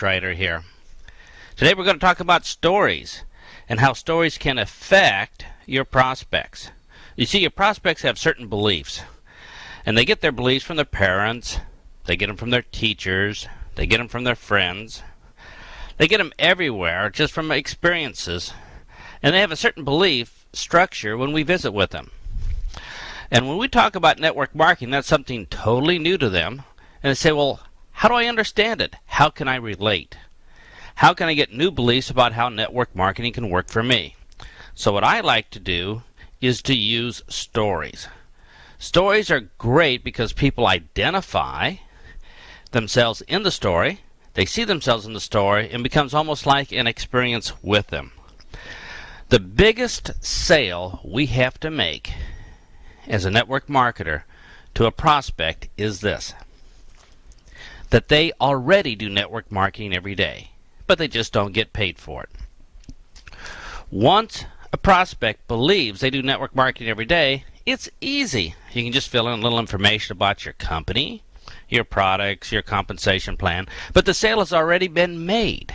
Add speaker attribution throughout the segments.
Speaker 1: Schreider here. Today we're going to talk about stories and how stories can affect your prospects. You see, your prospects have certain beliefs, and they get their beliefs from their parents, they get them from their teachers, they get them from their friends, they get them everywhere just from experiences, and they have a certain belief structure when we visit with them. And when we talk about network marketing, that's something totally new to them, and they say, well, how do I understand it? How can I relate? How can I get new beliefs about how network marketing can work for me? So what I like to do is to use stories. Stories are great because people identify themselves in the story, they see themselves in the story, and it becomes almost like an experience with them. The biggest sale we have to make as a network marketer to a prospect is this: that they already do network marketing every day, but they just don't get paid for it. Once a prospect believes they do network marketing every day, it's easy. You can just fill in a little information about your company, your products, your compensation plan, but the sale has already been made.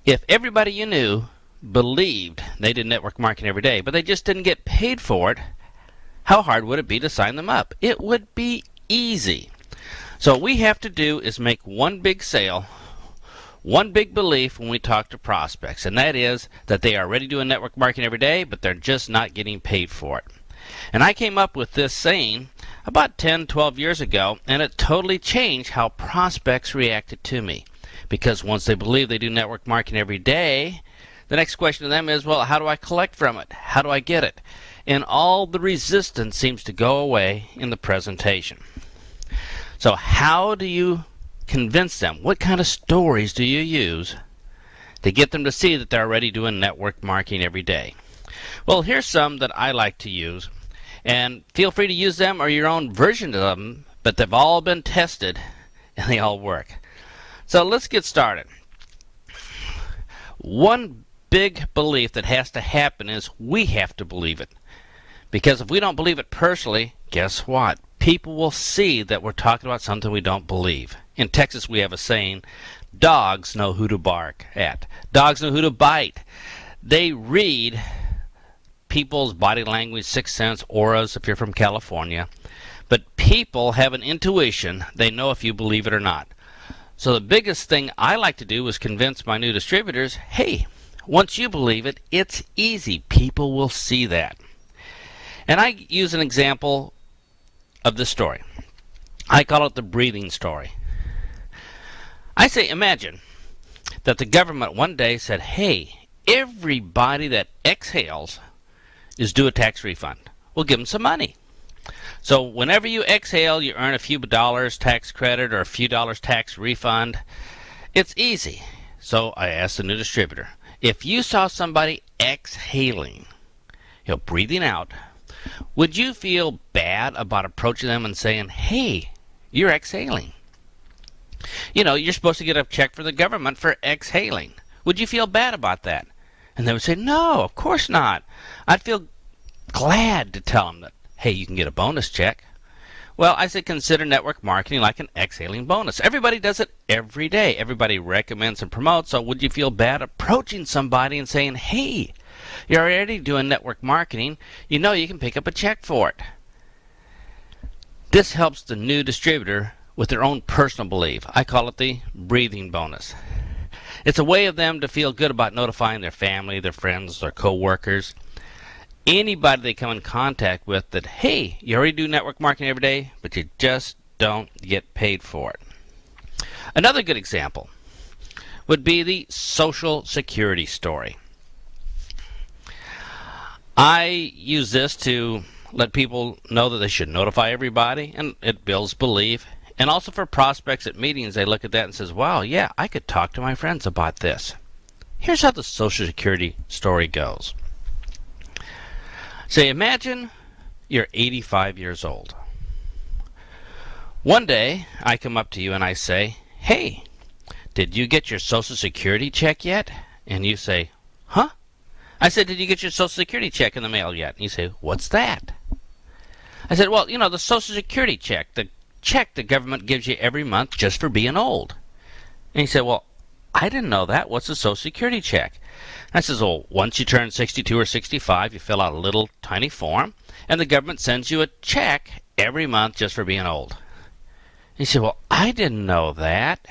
Speaker 1: If everybody you knew believed they did network marketing every day, but they just didn't get paid for it, how hard would it be to sign them up? It would be easy. So what we have to do is make one big sale, one big belief when we talk to prospects, and that is that they are already doing network marketing every day, but they're just not getting paid for it. And I came up with this saying about 10, 12 years ago, and it totally changed how prospects reacted to me. Because once they believe they do network marketing every day, the next question to them is, well, how do I collect from it? How do I get it? And all the resistance seems to go away in the presentation. So how do you convince them? What kind of stories do you use to get them to see that they're already doing network marketing every day? Well, here's some that I like to use, and feel free to use them or your own version of them, but they've all been tested and they all work. So let's get started. One big belief that has to happen is we have to believe it. Because if we don't believe it personally, guess what? People will see that we're talking about something we don't believe. In Texas, we have a saying, dogs know who to bark at. Dogs know who to bite. They read people's body language, sixth sense, auras, if you're from California. But people have an intuition. They know if you believe it or not. So the biggest thing I like to do is convince my new distributors, hey, once you believe it, it's easy. People will see that. And I use an example of this story. I call it the breathing story. I say, imagine that the government one day said, hey, everybody that exhales is due a tax refund. We'll give them some money. So whenever you exhale, you earn a few dollars tax credit or a few dollars tax refund. It's easy. So I asked the new distributor, if you saw somebody exhaling, breathing out, would you feel bad about approaching them and saying, hey, you're exhaling? You're supposed to get a check from the government for exhaling. Would you feel bad about that? And they would say, no, of course not. I'd feel glad to tell them that, hey, you can get a bonus check. Well, I said consider network marketing like an exhaling bonus. Everybody does it every day. Everybody recommends and promotes, so would you feel bad approaching somebody and saying, hey, you're already doing network marketing, you can pick up a check for it. This helps the new distributor with their own personal belief. I call it the breathing bonus. It's a way of them to feel good about notifying their family, their friends, their co-workers, anybody they come in contact with that, hey, you already do network marketing every day, but you just don't get paid for it. Another good example would be the Social Security story. I use this to let people know that they should notify everybody, and it builds belief. And also for prospects at meetings, they look at that and says, wow, yeah, I could talk to my friends about this. Here's how the Social Security story goes. Say, imagine you're 85 years old. One day, I come up to you and I say, hey, did you get your Social Security check yet? And you say, huh? I said, did you get your Social Security check in the mail yet? And you say, what's that? I said, well, the Social Security check, the check the government gives you every month just for being old. And he said, well, I didn't know that. What's a Social Security check? I says, well, once you turn 62 or 65, you fill out a little tiny form, and the government sends you a check every month just for being old. He said, well, I didn't know that.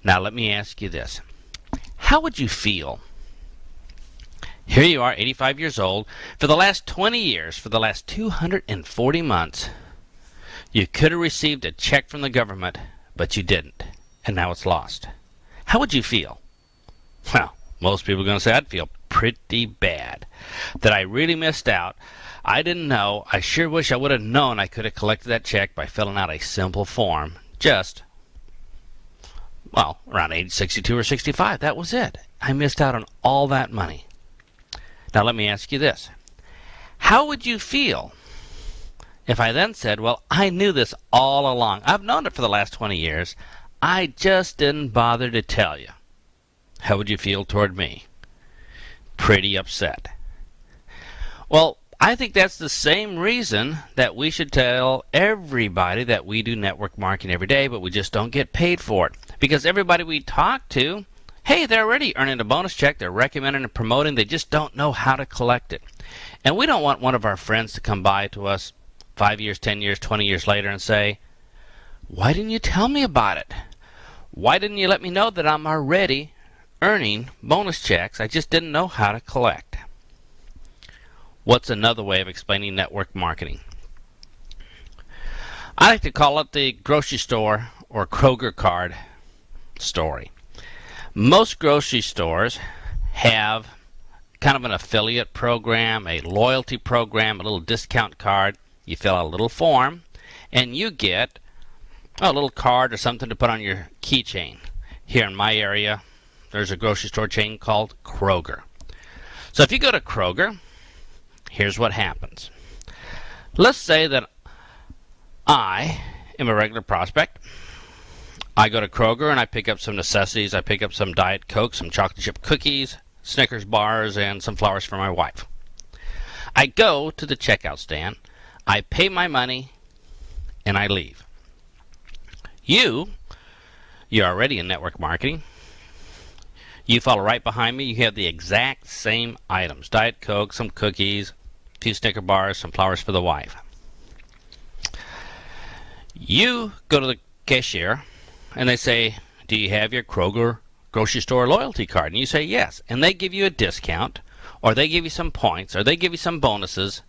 Speaker 1: Now let me ask you this. How would you feel? Here you are, 85 years old. For the last 20 years, for the last 240 months, you could have received a check from the government, but you didn't, and now it's lost. How would you feel? Well, most people are going to say, I'd feel pretty bad. That I really missed out. I didn't know. I sure wish I would have known I could have collected that check by filling out a simple form. Just, well, around age 62 or 65. That was it. I missed out on all that money. Now let me ask you this. How would you feel if I then said, well, I knew this all along. I've known it for the last 20 years. I just didn't bother to tell you. How would you feel toward me? Pretty upset. Well, I think that's the same reason that we should tell everybody that we do network marketing every day, but we just don't get paid for it. Because everybody we talk to, hey, they're already earning a bonus check, they're recommending and promoting, they just don't know how to collect it. And we don't want one of our friends to come by to us 5 years, 10 years, 20 years later and say, why didn't you tell me about it? Why didn't you let me know that I'm already earning bonus checks? I just didn't know how to collect. What's another way of explaining network marketing? I like to call it the grocery store or Kroger card story. Most grocery stores have kind of an affiliate program, a loyalty program, a little discount card. You fill out a little form, and you get a little card or something to put on your keychain. Here in my area, there's a grocery store chain called Kroger. So if you go to Kroger, here's what happens. Let's say that I am a regular prospect. I go to Kroger and I pick up some necessities. I pick up some Diet Coke, some chocolate chip cookies, Snickers bars, and some flowers for my wife. I go to the checkout stand. I pay my money, and I leave. You're already in network marketing. You follow right behind me. You have the exact same items. Diet Coke, some cookies, a few Snicker bars, some flowers for the wife. You go to the cashier, and they say, do you have your Kroger grocery store loyalty card? And you say yes. And they give you a discount, or they give you some points, or they give you some bonuses.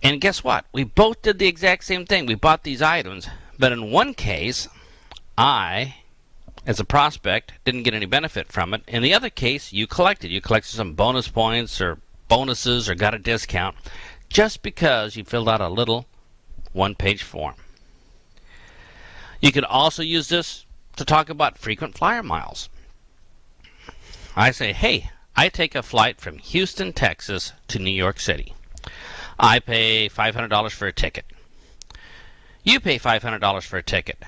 Speaker 1: And guess what? We both did the exact same thing. We bought these items, but in one case, I, as a prospect, didn't get any benefit from it. In the other case, you collected. You collected some bonus points or bonuses or got a discount just because you filled out a little one-page form. You could also use this to talk about frequent flyer miles. I say, hey, I take a flight from Houston, Texas to New York City. I pay $500 for a ticket. You pay $500 for a ticket.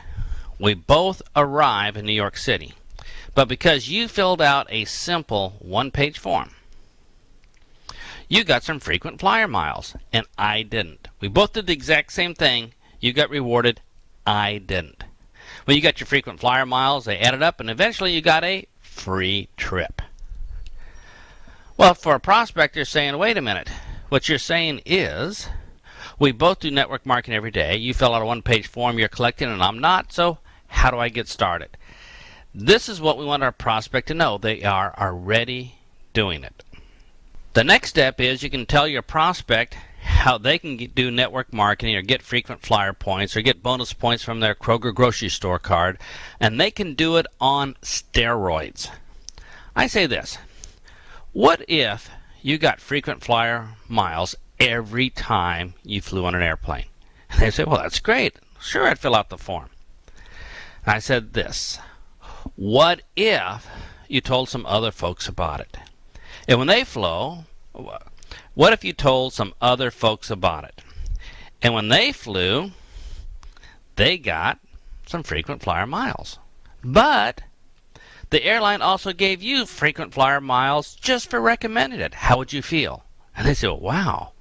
Speaker 1: We both arrive in New York City. But because you filled out a simple one-page form, you got some frequent flyer miles, and I didn't. We both did the exact same thing. You got rewarded. I didn't. When you got your frequent flyer miles, they added up, and eventually you got a free trip. Well, for a prospect, you're saying, wait a minute. What you're saying is, we both do network marketing every day. You fill out a one-page form, you're collecting, and I'm not, so how do I get started? This is what we want our prospect to know. They are already doing it. The next step is you can tell your prospect how they can do network marketing or get frequent flyer points or get bonus points from their Kroger grocery store card, and they can do it on steroids. I say this. What if you got frequent flyer miles every time you flew on an airplane? And they say, well, that's great. Sure, I'd fill out the form. And I said this. What if you told some other folks about it? And when they flew, what if you told some other folks about it? And when they flew, they got some frequent flyer miles. But the airline also gave you frequent flyer miles just for recommending it. How would you feel? And they said, wow,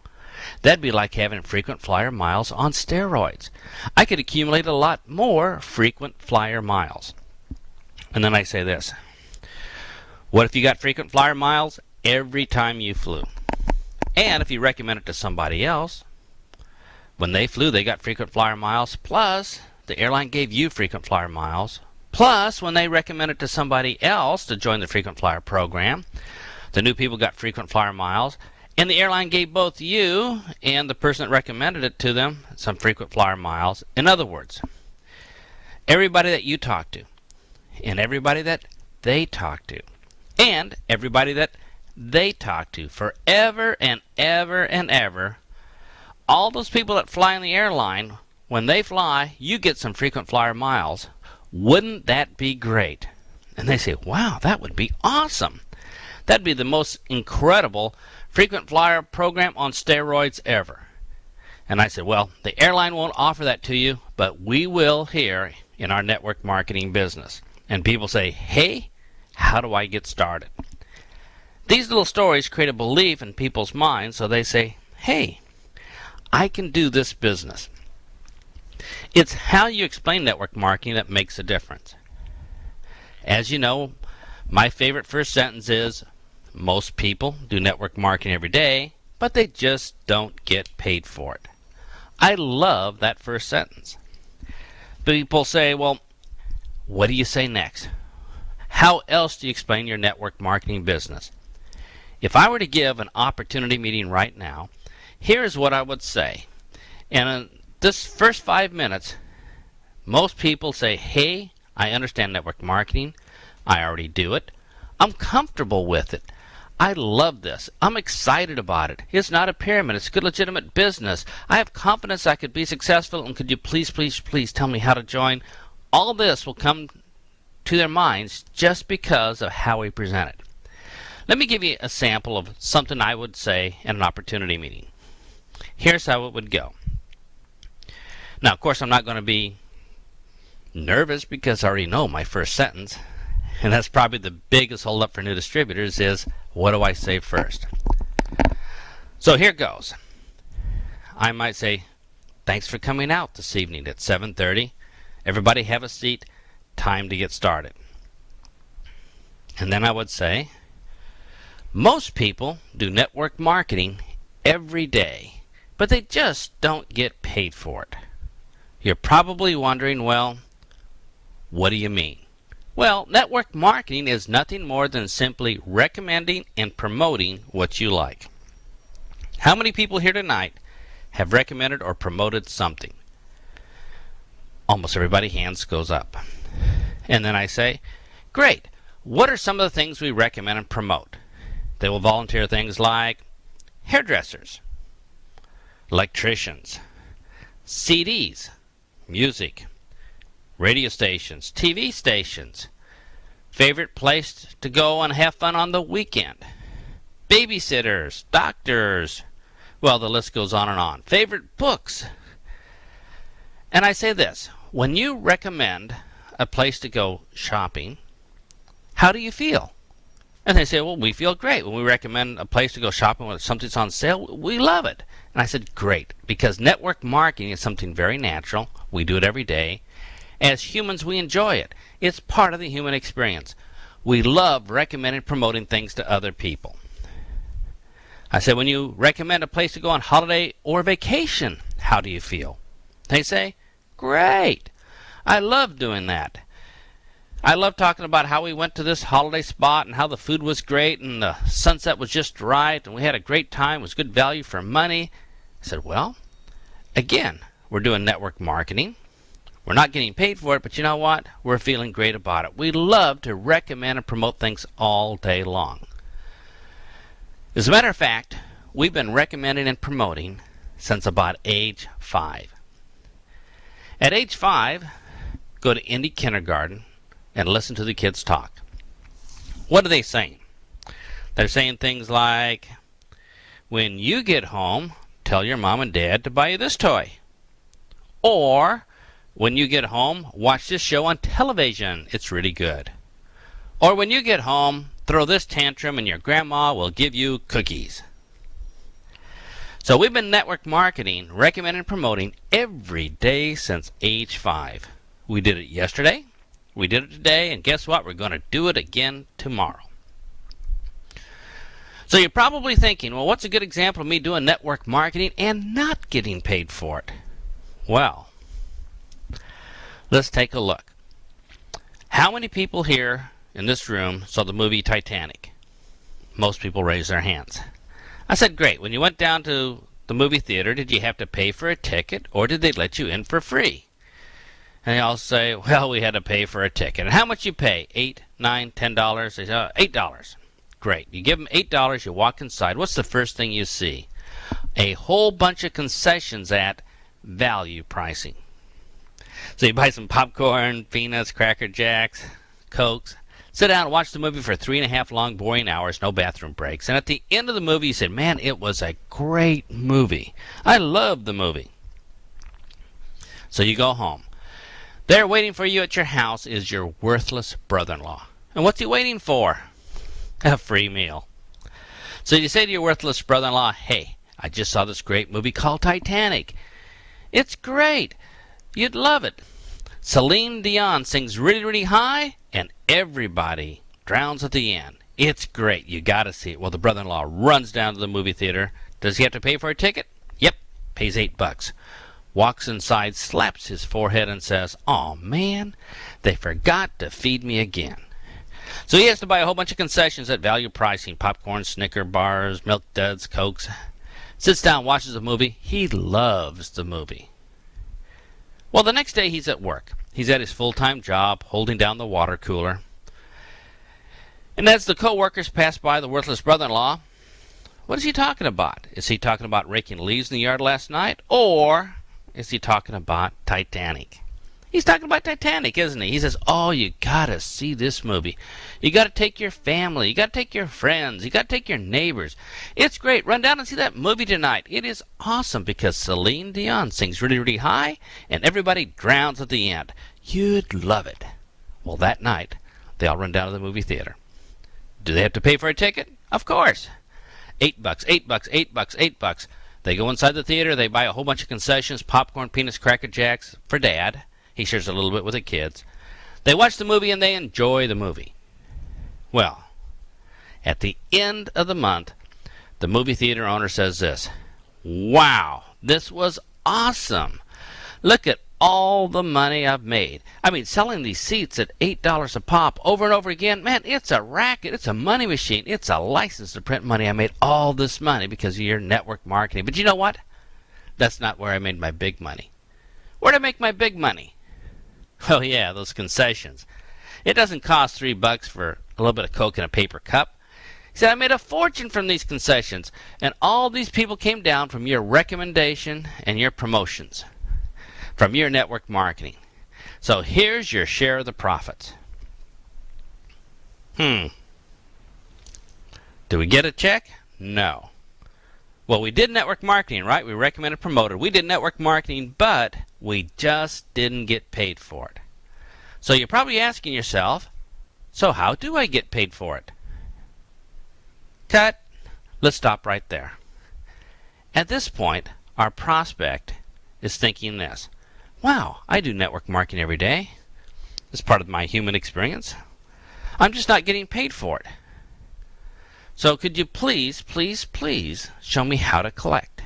Speaker 1: that'd be like having frequent flyer miles on steroids. I could accumulate a lot more frequent flyer miles. And then I say this. What if you got frequent flyer miles every time you flew? And if you recommend it to somebody else, when they flew, they got frequent flyer miles, plus the airline gave you frequent flyer miles, plus when they recommend it to somebody else to join the frequent flyer program, the new people got frequent flyer miles, and the airline gave both you and the person that recommended it to them some frequent flyer miles. In other words, everybody that you talk to, and everybody that they talk to, and everybody that they talk to forever and ever and ever, all those people that fly in the airline, when they fly, you get some frequent flyer miles. Wouldn't that be great? And they say, wow, that would be awesome. That'd be the most incredible frequent flyer program on steroids ever. And I said, well, the airline won't offer that to you, but we will here in our network marketing business. And people say, hey, how do I get started? These little stories create a belief in people's minds, so they say, hey, I can do this business. It's how you explain network marketing that makes a difference. As you know, my favorite first sentence is, most people do network marketing every day, but they just don't get paid for it. I love that first sentence. People say, well, what do you say next? How else do you explain your network marketing business? If I were to give an opportunity meeting right now, here's what I would say. And in this first 5 minutes, most people say, hey, I understand network marketing. I already do it. I'm comfortable with it. I love this. I'm excited about it. It's not a pyramid. It's good, legitimate business. I have confidence I could be successful, and could you please, please, please tell me how to join? All this will come to their minds just because of how we present it. Let me give you a sample of something I would say in an opportunity meeting. Here's how it would go. Now, of course, I'm not going to be nervous because I already know my first sentence. And that's probably the biggest holdup for new distributors is, what do I say first? So here goes. I might say, thanks for coming out this evening at 7:30. Everybody have a seat. Time to get started. And then I would say, most people do network marketing every day, but they just don't get paid for it. You're probably wondering, well, what do you mean? Well, network marketing is nothing more than simply recommending and promoting what you like. How many people here tonight have recommended or promoted something? Almost everybody hands goes up. And then I say, great, what are some of the things we recommend and promote? They will volunteer things like hairdressers, electricians, CDs, music, radio stations, TV stations, favorite place to go and have fun on the weekend, babysitters, doctors, well, the list goes on and on, favorite books. And I say this, when you recommend a place to go shopping, how do you feel? And they say, well, we feel great. When we recommend a place to go shopping when something's on sale, we love it. And I said, great, because network marketing is something very natural. We do it every day. As humans, we enjoy it. It's part of the human experience. We love recommending and promoting things to other people. I said, when you recommend a place to go on holiday or vacation, how do you feel? They say, great. I love doing that. I love talking about how we went to this holiday spot and how the food was great and the sunset was just right and we had a great time. It was good value for money. I said, well, again, we're doing network marketing. We're not getting paid for it, but you know what? We're feeling great about it. We love to recommend and promote things all day long. As a matter of fact, we've been recommending and promoting since about age 5. At age 5, go to Indy Kindergarten and listen to the kids talk. What are they saying? They're saying things like, when you get home, tell your mom and dad to buy you this toy. Or, when you get home, watch this show on television. It's really good. Or when you get home, throw this tantrum and your grandma will give you cookies. So we've been network marketing, recommending and promoting every day since age 5. We did it yesterday. We did it today, and guess what? We're going to do it again tomorrow. So you're probably thinking, well, what's a good example of me doing network marketing and not getting paid for it? Well, let's take a look. How many people here in this room saw the movie Titanic? Most people raised their hands. I said, great. When you went down to the movie theater, did you have to pay for a ticket, or did they let you in for free? And they all say, well, we had to pay for a ticket. And how much you pay? $8, $9, $10? They say, $8. Great. You give them $8, you walk inside. What's the first thing you see? A whole bunch of concessions at value pricing. So you buy some popcorn, peanuts, Cracker Jacks, Cokes. Sit down and watch the movie for 3.5 long, boring hours, no bathroom breaks. And at the end of the movie, you said, man, it was a great movie. I loved the movie. So you go home. There waiting for you at your house is your worthless brother-in-law. And what's he waiting for? A free meal. So you say to your worthless brother-in-law, hey, I just saw this great movie called Titanic. It's great. You'd love it. Celine Dion sings really, really high, and everybody drowns at the end. It's great. You got to see it. Well, the brother-in-law runs down to the movie theater. Does he have to pay for a ticket? Yep. Pays $8. Walks inside, slaps his forehead, and says, oh, man, they forgot to feed me again. So he has to buy a whole bunch of concessions at value pricing, popcorn, Snicker bars, Milk Duds, Cokes. Sits down, watches the movie. He loves the movie. Well, the next day he's at work. He's at his full-time job, holding down the water cooler. And as the co-workers pass by the worthless brother-in-law, what is he talking about? Is he talking about raking leaves in the yard last night? Or is he talking about Titanic? He's talking about Titanic, isn't he? He says, oh, you got to see this movie. You got to take your family. You got to take your friends. You got to take your neighbors. It's great. Run down and see that movie tonight. It is awesome because Celine Dion sings really, really high and everybody drowns at the end. You'd love it. Well, that night, they all run down to the movie theater. Do they have to pay for a ticket? Of course. $8, $8, $8, $8. They go inside the theater. They buy a whole bunch of concessions, popcorn, peanuts, Cracker Jacks for Dad. He shares a little bit with the kids. They watch the movie and they enjoy the movie. Well, at the end of the month, the movie theater owner says this, wow, this was awesome. Look at all the money I've made. I mean, selling these seats at $8 a pop over and over again, man, it's a racket. It's a money machine. It's a license to print money. I made all this money because of your network marketing. But you know what? That's not where I made my big money. Where'd I make my big money? Oh, yeah, those concessions. It doesn't cost $3 for a little bit of Coke in a paper cup. He said, I made a fortune from these concessions, and all these people came down from your recommendation and your promotions, from your network marketing. So here's your share of the profits. Do we get a check? No. Well, we did network marketing, right? We recommended, promoted. We did network marketing, but we just didn't get paid for it. So you're probably asking yourself, so how do I get paid for it? Cut. Let's stop right there. At this point, our prospect is thinking this, wow, I do network marketing every day. It's part of my human experience. I'm just not getting paid for it. So could you please, please, please show me how to collect?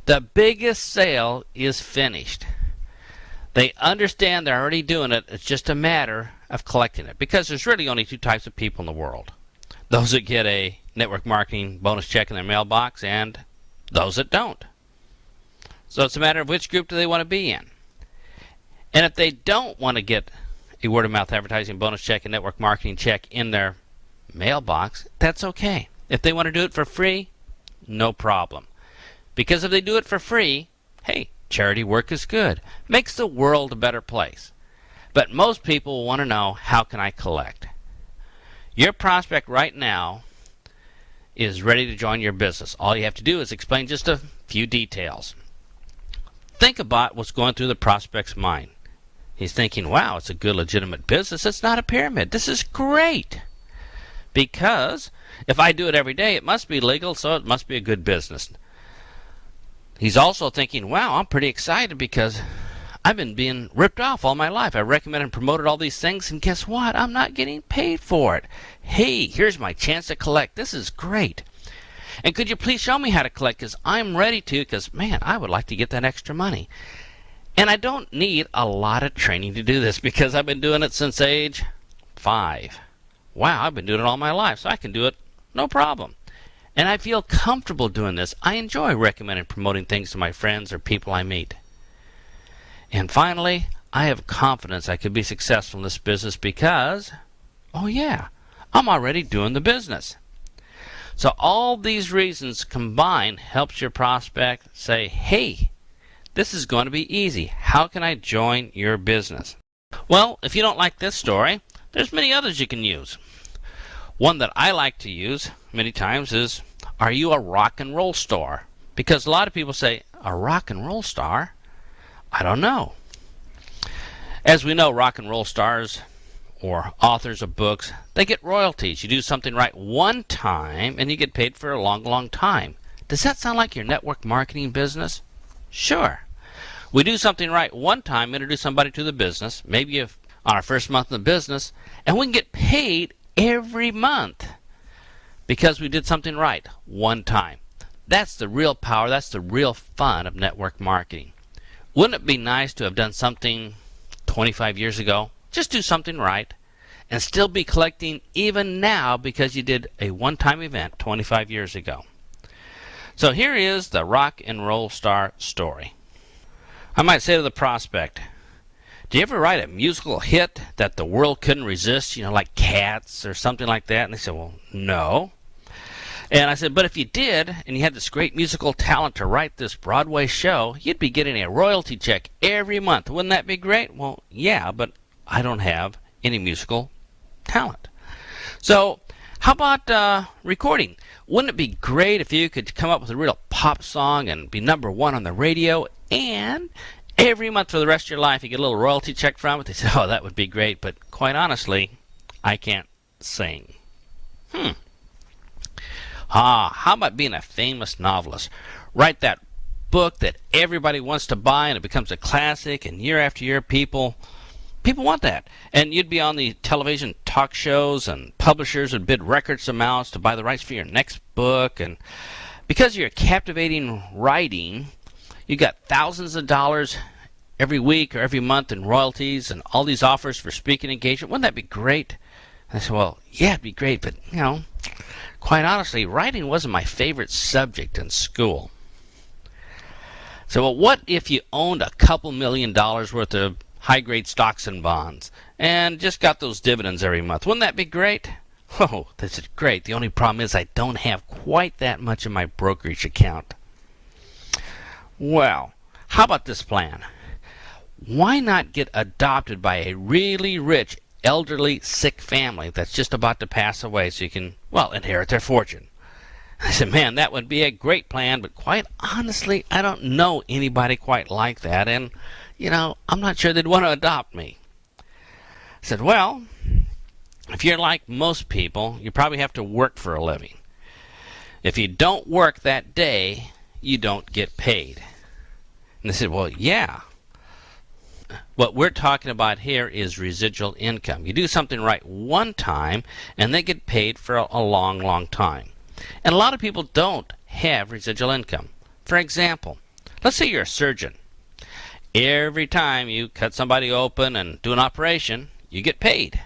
Speaker 1: The biggest sale is finished. They understand they're already doing it. It's just a matter of collecting it. Because there's really only two types of people in the world. Those that get a network marketing bonus check in their mailbox and those that don't. So it's a matter of which group do they want to be in. And if they don't want to get a word-of-mouth advertising bonus check and network marketing check in their mailbox, that's okay. If they want to do it for free, no problem. Because if they do it for free, hey, charity work is good. Makes the world a better place. But most people want to know, how can I collect? Your prospect right now is ready to join your business. All you have to do is explain just a few details. Think about what's going through the prospect's mind. He's thinking, wow, it's a good legitimate business. It's not a pyramid. This is great. Because if I do it every day, it must be legal, so it must be a good business. He's also thinking, wow, I'm pretty excited because I've been being ripped off all my life. I recommended and promoted all these things, and guess what? I'm not getting paid for it. Hey, here's my chance to collect. This is great. And could you please show me how to collect? Because I'm ready to, because, man, I would like to get that extra money. And I don't need a lot of training to do this because I've been doing it since age 5. Wow, I've been doing it all my life, so I can do it no problem. And I feel comfortable doing this. I enjoy recommending and promoting things to my friends or people I meet. And finally, I have confidence I could be successful in this business because, oh yeah, I'm already doing the business. So all these reasons combined helps your prospect say, hey, this is going to be easy. How can I join your business? Well, if you don't like this story, there's many others you can use. One that I like to use many times is, are you a rock and roll star? Because a lot of people say, a rock and roll star? I don't know. As we know, rock and roll stars or authors of books, they get royalties. You do something right one time and you get paid for a long, long time. Does that sound like your network marketing business? Sure. We do something right one time, introduce somebody to the business, maybe on our first month in the business, and we can get paid every month because we did something right one time. That's the real power, that's the real fun of network marketing. Wouldn't it be nice to have done something 25 years ago? Just do something right and still be collecting even now because you did a one-time event 25 years ago. So here is the rock and roll star story. I might say to the prospect, do you ever write a musical hit that the world couldn't resist, like Cats or something like that? And they said, well, no. And I said, but if you did, and you had this great musical talent to write this Broadway show, you'd be getting a royalty check every month. Wouldn't that be great? Well, yeah, but I don't have any musical talent. So how about recording? Wouldn't it be great if you could come up with a real pop song and be #1 on the radio, and every month for the rest of your life you get a little royalty check from it? They said, oh, that would be great, but quite honestly, I can't sing. How about being a famous novelist? Write that book that everybody wants to buy and it becomes a classic, and year after year people want that. And you'd be on the television talk shows and publishers would bid record amounts to buy the rights for your next book. And because you're captivating writing, you got thousands of dollars every week or every month in royalties and all these offers for speaking engagement. Wouldn't that be great? I said, well, yeah, it'd be great, but, quite honestly, writing wasn't my favorite subject in school. So, well, what if you owned a couple $1 million worth of high-grade stocks and bonds and just got those dividends every month? Wouldn't that be great? Oh, this is great. The only problem is I don't have quite that much in my brokerage account. Well, how about this plan? Why not get adopted by a really rich, elderly, sick family that's just about to pass away so you can, inherit their fortune? I said, man, that would be a great plan, but quite honestly, I don't know anybody quite like that, and, I'm not sure they'd want to adopt me. I said, well, if you're like most people, you probably have to work for a living. If you don't work that day, you don't get paid. And they said, well, yeah. What we're talking about here is residual income. You do something right one time, and they get paid for a long, long time. And a lot of people don't have residual income. For example, let's say you're a surgeon. Every time you cut somebody open and do an operation, you get paid.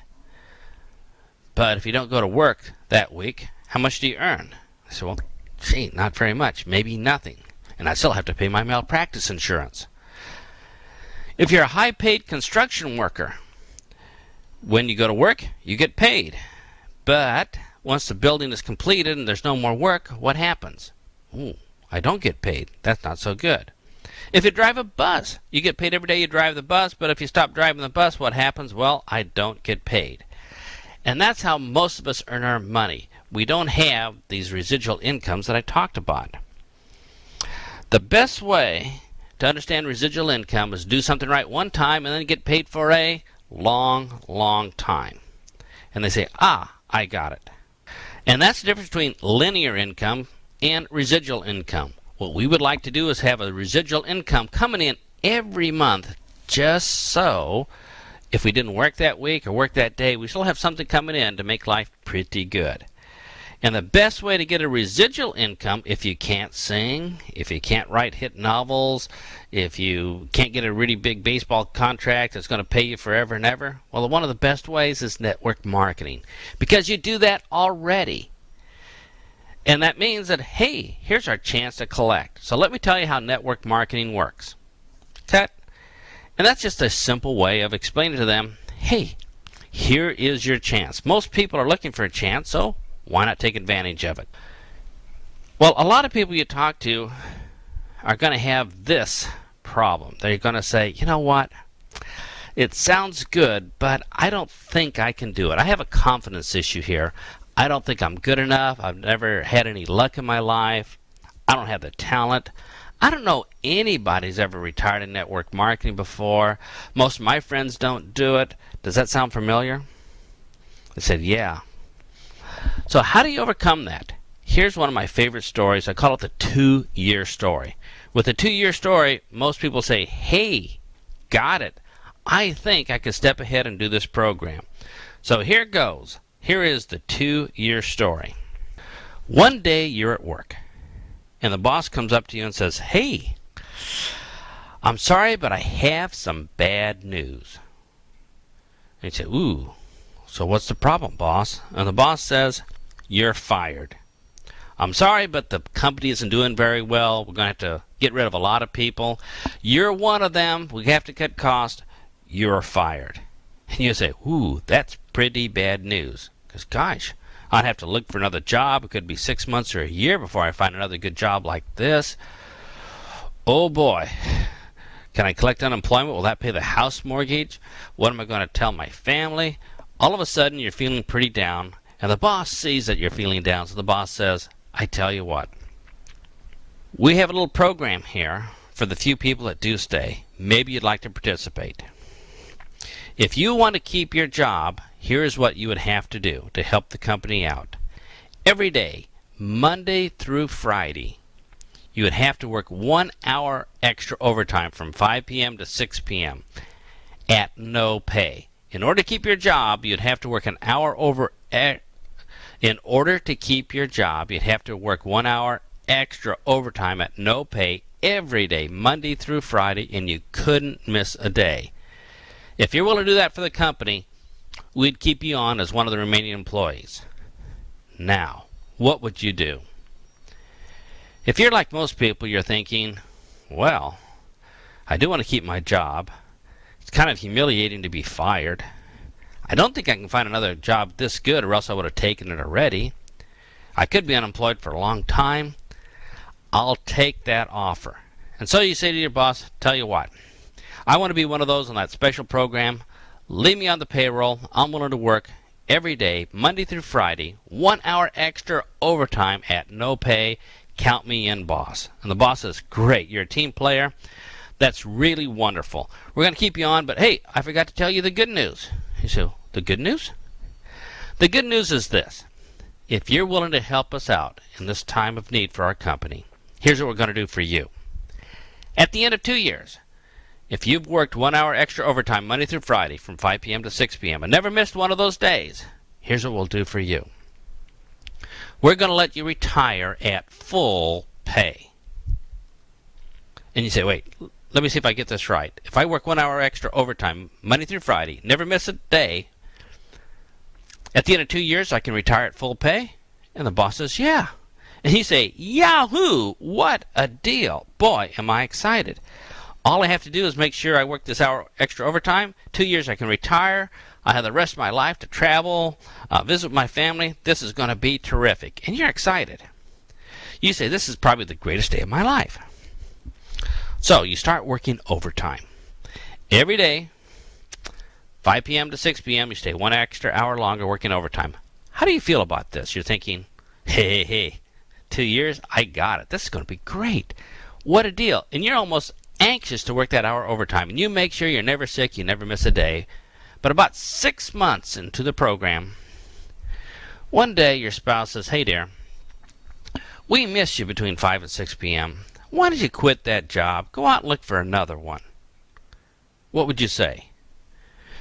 Speaker 1: But if you don't go to work that week, how much do you earn? I said, well, gee, not very much, maybe nothing. And I still have to pay my malpractice insurance. If you're a high-paid construction worker, when you go to work, you get paid. But once the building is completed and there's no more work, what happens? Ooh, I don't get paid. That's not so good. If you drive a bus, you get paid every day you drive the bus, but if you stop driving the bus, what happens? Well, I don't get paid. And that's how most of us earn our money. We don't have these residual incomes that I talked about. The best way to understand residual income is do something right one time and then get paid for a long, long time. And they say, I got it. And that's the difference between linear income and residual income. What we would like to do is have a residual income coming in every month just so if we didn't work that week or work that day, we still have something coming in to make life pretty good. And the best way to get a residual income, if you can't sing, if you can't write hit novels, if you can't get a really big baseball contract that's going to pay you forever and ever, well, one of the best ways is network marketing, because you do that already. And that means that, hey, here's our chance to collect. So let me tell you how network marketing works. Cut. And that's just a simple way of explaining to them, hey, here is your chance. Most people are looking for a chance, so why not take advantage of it? Well, a lot of people you talk to are going to have this problem. They're going to say, you know what? It sounds good, but I don't think I can do it. I have a confidence issue here. I don't think I'm good enough. I've never had any luck in my life. I don't have the talent. I don't know anybody's ever retired in network marketing before. Most of my friends don't do it. Does that sound familiar? I said, yeah. So how do you overcome that? Here's one of my favorite stories. I call it the 2-year story. With the 2-year story, most people say, hey, got it. I think I can step ahead and do this program. So here goes. Here is the 2-year story. One day you're at work, and the boss comes up to you and says, hey, I'm sorry, but I have some bad news. And you say, ooh, so what's the problem, boss? And the boss says, you're fired. I'm sorry, but the company isn't doing very well. We're going to have to get rid of a lot of people. You're one of them. We have to cut costs. You're fired. And you say, ooh, that's pretty bad news. Because, gosh, I'd have to look for another job. It could be 6 months or a year before I find another good job like this. Oh, boy. Can I collect unemployment? Will that pay the house mortgage? What am I going to tell my family? All of a sudden, you're feeling pretty down, and the boss sees that you're feeling down, so the boss says, I tell you what. We have a little program here for the few people that do stay. Maybe you'd like to participate. If you want to keep your job, here's what you would have to do to help the company out. Every day, Monday through Friday, you would have to work 1 hour extra overtime from 5 p.m. to 6 p.m. at no pay. In order to keep your job, you'd have to work an hour over. In order to keep your job, you'd have to work 1 hour extra overtime at no pay every day, Monday through Friday, and you couldn't miss a day. If you're willing to do that for the company, we'd keep you on as one of the remaining employees. Now, what would you do? If you're like most people, you're thinking, well, I do want to keep my job. It's kind of humiliating to be fired. I don't think I can find another job this good, or else I would have taken it already. I could be unemployed for a long time. I'll take that offer. And so you say to your boss, tell you what, I want to be one of those on that special program. Leave me on the payroll. I'm willing to work every day, Monday through Friday, 1 hour extra overtime at no pay. Count me in, boss. And the boss says, great, you're a team player. That's really wonderful. We're going to keep you on, but hey, I forgot to tell you the good news. You say, the good news? The good news is this. If you're willing to help us out in this time of need for our company, here's what we're going to do for you. At the end of 2 years, if you've worked 1 hour extra overtime Monday through Friday from 5 p.m. to 6 p.m. and never missed one of those days, here's what we'll do for you. We're going to let you retire at full pay. And you say, wait, let me see if I get this right. If I work 1 hour extra overtime Monday through Friday, never miss a day, at the end of 2 years I can retire at full pay? And the boss says, yeah. And you say, yahoo, what a deal. Boy, am I excited. All I have to do is make sure I work this hour extra overtime. 2 years I can retire. I have the rest of my life to travel, visit my family. This is going to be terrific. And you're excited. You say, this is probably the greatest day of my life. So you start working overtime. Every day, 5 p.m. to 6 p.m., you stay 1 extra hour longer working overtime. How do you feel about this? You're thinking, hey, 2 years? I got it. This is going to be great. What a deal. And you're almost anxious to work that hour overtime. And you make sure you're never sick, you never miss a day. But about 6 months into the program, one day your spouse says, hey, dear, we miss you between 5 and 6 p.m. Why don't you quit that job? Go out and look for another one. what would you say?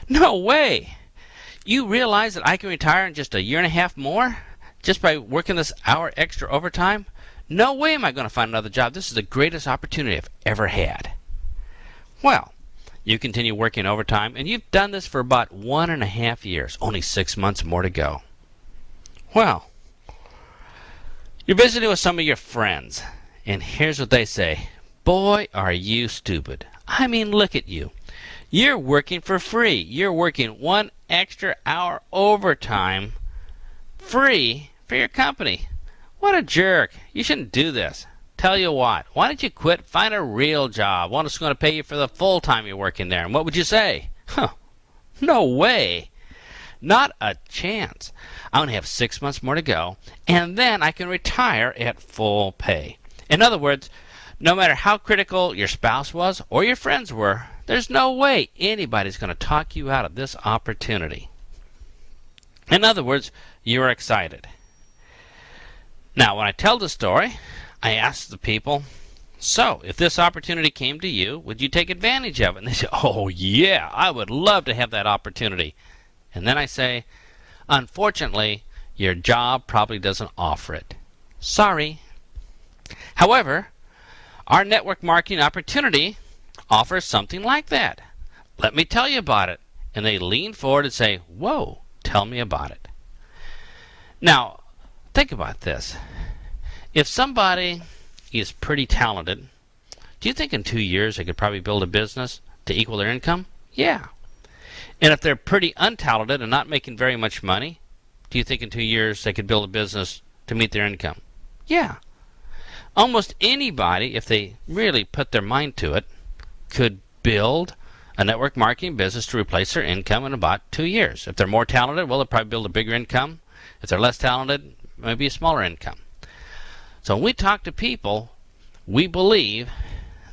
Speaker 1: No way! You realize that I can retire in just a year and a half more? Just by working this hour extra overtime? No way am I going to find another job. This is the greatest opportunity I've ever had. Well, you continue working overtime, and you've done this for about 1.5 years. Only 6 months more to go. Well, you're visiting with some of your friends, and here's what they say. Boy, are you stupid. I mean, look at you. You're working for free. You're working 1 extra hour overtime free for your company. What a jerk. You shouldn't do this. Tell you what, why don't you quit, find a real job, one that's going to pay you for the full time you're working there. And what would you say? Huh, no way. Not a chance. I only have 6 months more to go, and then I can retire at full pay. In other words, no matter how critical your spouse was or your friends were, there's no way anybody's going to talk you out of this opportunity. In other words, you're excited. Now, when I tell the story, I ask the people, so if this opportunity came to you, would you take advantage of it? And they say, oh yeah, I would love to have that opportunity. And then I say, unfortunately, your job probably doesn't offer it. Sorry. However, our network marketing opportunity offers something like that. Let me tell you about it. And they lean forward and say, whoa, tell me about it. Now, think about this. If somebody is pretty talented, do you think in 2 years they could probably build a business to equal their income? Yeah. And if they're pretty untalented and not making very much money, do you think in 2 years they could build a business to meet their income? Yeah. Almost anybody, if they really put their mind to it, could build a network marketing business to replace their income in about 2 years. If they're more talented, well, they'll probably build a bigger income. If they're less talented, maybe a smaller income. So when we talk to people, we believe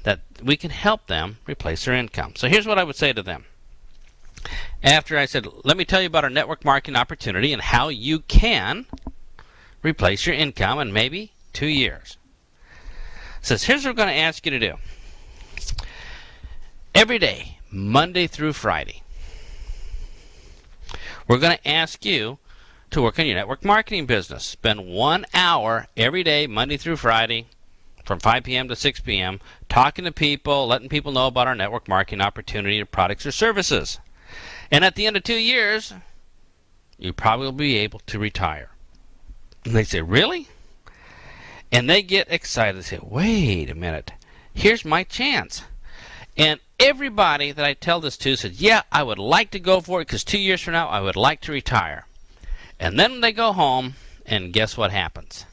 Speaker 1: that we can help them replace their income. So here's what I would say to them. After I said, let me tell you about our network marketing opportunity and how you can replace your income in maybe 2 years. It says, here's what we're going to ask you to do. Every day, Monday through Friday, we're going to ask you to work on your network marketing business. Spend 1 hour every day, Monday through Friday, from 5 p.m. to 6 p.m., talking to people, letting people know about our network marketing opportunity or products or services. And at the end of 2 years, you probably will be able to retire. And they say, really? And they get excited. They say, wait a minute. Here's my chance. And everybody that I tell this to says, yeah, I would like to go for it because 2 years from now, I would like to retire. And then they go home, and guess what happens?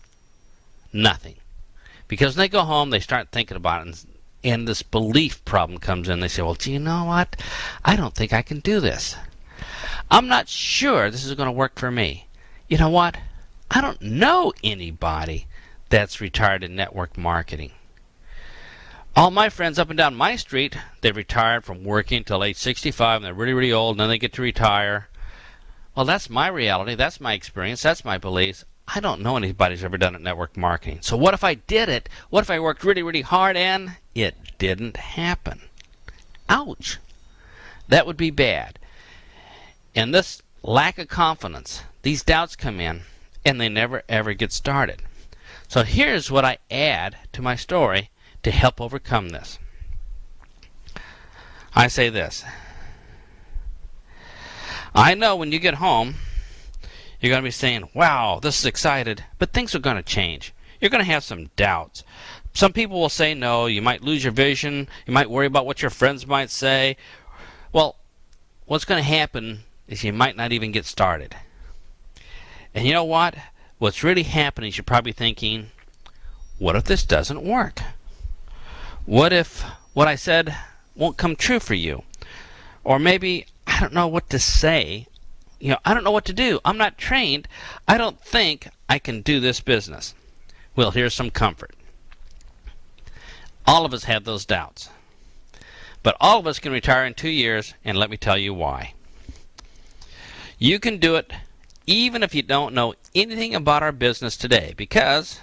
Speaker 1: Nothing. Because when they go home, they start thinking about it, and this belief problem comes in. They say, well, gee, you know what? I don't think I can do this. I'm not sure this is going to work for me. You know what? I don't know anybody that's retired in network marketing. All my friends up and down my street, they've retired from working until age 65, and they're really, really old, and then they get to retire. Well, that's my reality. That's my experience. That's my beliefs. I don't know anybody who's ever done it in network marketing. So what if I did it? What if I worked really, really hard and it didn't happen? Ouch. That would be bad. And this lack of confidence, these doubts come in, and they never, ever get started. So here's what I add to my story to help overcome this. I say this. I know when you get home, you're going to be saying, wow, this is excited, but things are going to change. You're going to have some doubts. Some people will say no, you might lose your vision, you might worry about what your friends might say. Well, what's going to happen is you might not even get started. And you know what? What's really happening is you're probably thinking, what if this doesn't work? What if what I said won't come true for you? Or maybe I don't know what to say. I don't know what to do. I'm not trained. I don't think I can do this business. Well, here's some comfort. All of us have those doubts. But all of us can retire in 2 years, and let me tell you why. You can do it even if you don't know anything about our business today, because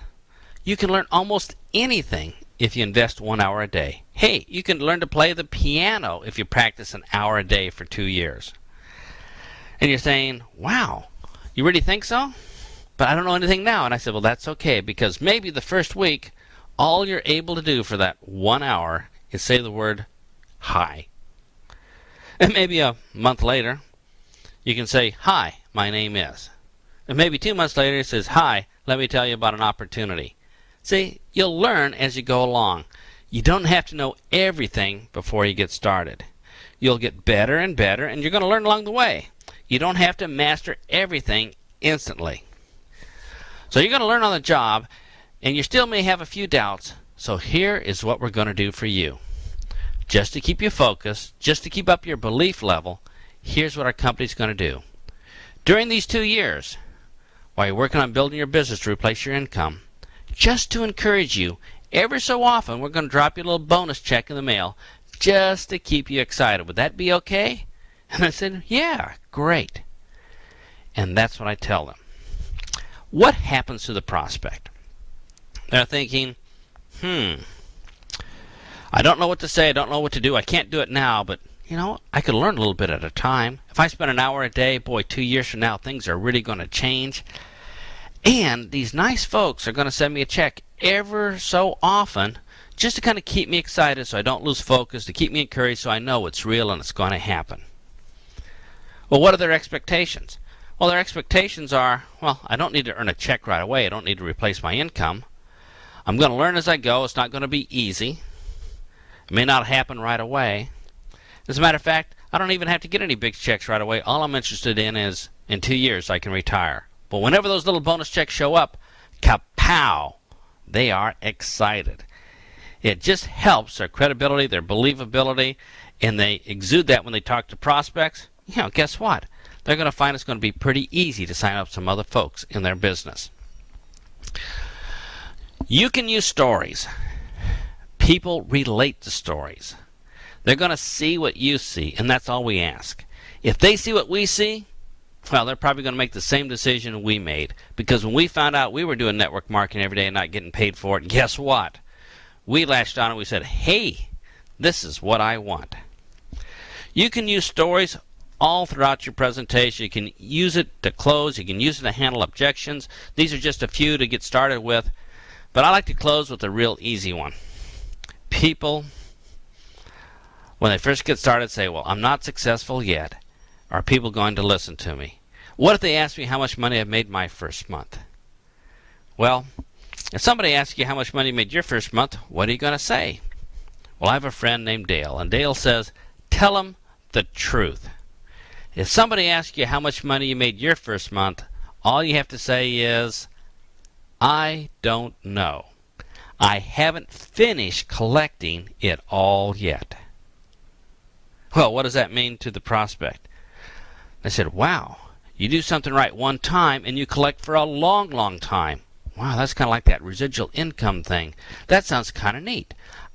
Speaker 1: you can learn almost anything if you invest 1 hour a day. Hey, you can learn to play the piano if you practice an hour a day for 2 years. And you're saying, wow, you really think so? But I don't know anything now. And I said, well, that's okay, because maybe the first week, all you're able to do for that 1 hour is say the word hi. And maybe a month later, you can say, hi, my name is. And maybe 2 months later, it says, hi, let me tell you about an opportunity. See, you'll learn as you go along. You don't have to know everything before you get started. You'll get better and better, and you're going to learn along the way. You don't have to master everything instantly. So you're going to learn on the job, and you still may have a few doubts. So here is what we're going to do for you. Just to keep you focused, just to keep up your belief level, here's what our company's going to do. During these 2 years, while you're working on building your business to replace your income, just to encourage you, every so often we're going to drop you a little bonus check in the mail just to keep you excited. Would that be okay? And I said, yeah, great. And that's what I tell them. What happens to the prospect? They're thinking, I don't know what to say, I don't know what to do, I can't do it now, but I could learn a little bit at a time. If I spend an hour a day, boy, 2 years from now, things are really going to change. And these nice folks are going to send me a check ever so often just to kind of keep me excited so I don't lose focus, to keep me encouraged so I know it's real and it's going to happen. Well, what are their expectations? Well, their expectations are, well, I don't need to earn a check right away. I don't need to replace my income. I'm going to learn as I go. It's not going to be easy. It may not happen right away. As a matter of fact, I don't even have to get any big checks right away. All I'm interested in is in 2 years I can retire. But whenever those little bonus checks show up, kapow, they are excited. It just helps their credibility, their believability, and they exude that when they talk to prospects. Guess what? They're going to find it's going to be pretty easy to sign up some other folks in their business. You can use stories. People relate to stories. They're going to see what you see, and that's all we ask. If they see what we see, well, they're probably going to make the same decision we made. Because when we found out we were doing network marketing every day and not getting paid for it, guess what? We latched on and we said, hey, this is what I want. You can use stories all throughout your presentation. You can use it to close. You can use it to handle objections. These are just a few to get started with. But I like to close with a real easy one. People, when they first get started, say, well, I'm not successful yet. Are people going to listen to me? What if they ask me how much money I've made my first month? Well, if somebody asks you how much money you made your first month, what are you going to say? Well, I have a friend named Dale, and Dale says, tell them the truth. If somebody asks you how much money you made your first month, all you have to say is, I don't know. I haven't finished collecting it all yet. Well, what does that mean to the prospect? I said, wow, you do something right one time and you collect for a long, long time. Wow, that's kind of like that residual income thing. That sounds kind of neat.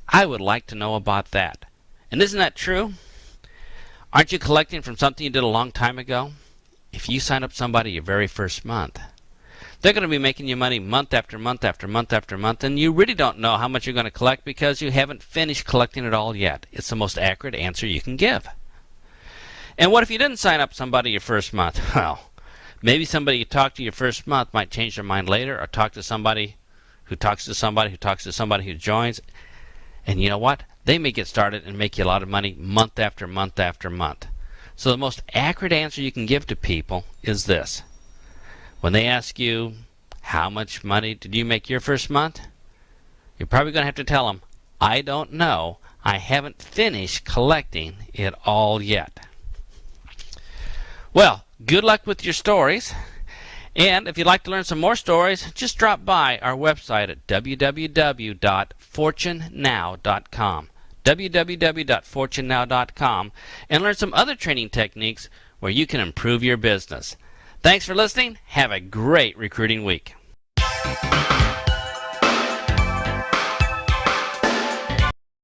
Speaker 1: I would like to know about that. And isn't that true? Aren't you collecting from something you did a long time ago? If you sign up somebody your very first month, they're going to be making you money month after month after month after month, and you really don't know how much you're going to collect because you haven't finished collecting it all yet. It's the most accurate answer you can give. And what if you didn't sign up somebody your first month? Well, maybe somebody you talked to your first month might change their mind later, or talk to somebody who talks to somebody who talks to somebody who joins. And you know what? They may get started and make you a lot of money month after month after month. So the most accurate answer you can give to people is this. When they ask you, how much money did you make your first month? You're probably going to have to tell them, I don't know. I haven't finished collecting it all yet. Well, good luck with your stories. And if you'd like to learn some more stories, just drop by our website at www.fortunenow.com. www.fortunenow.com and learn some other training techniques where you can improve your business. Thanks for listening. Have a great recruiting week.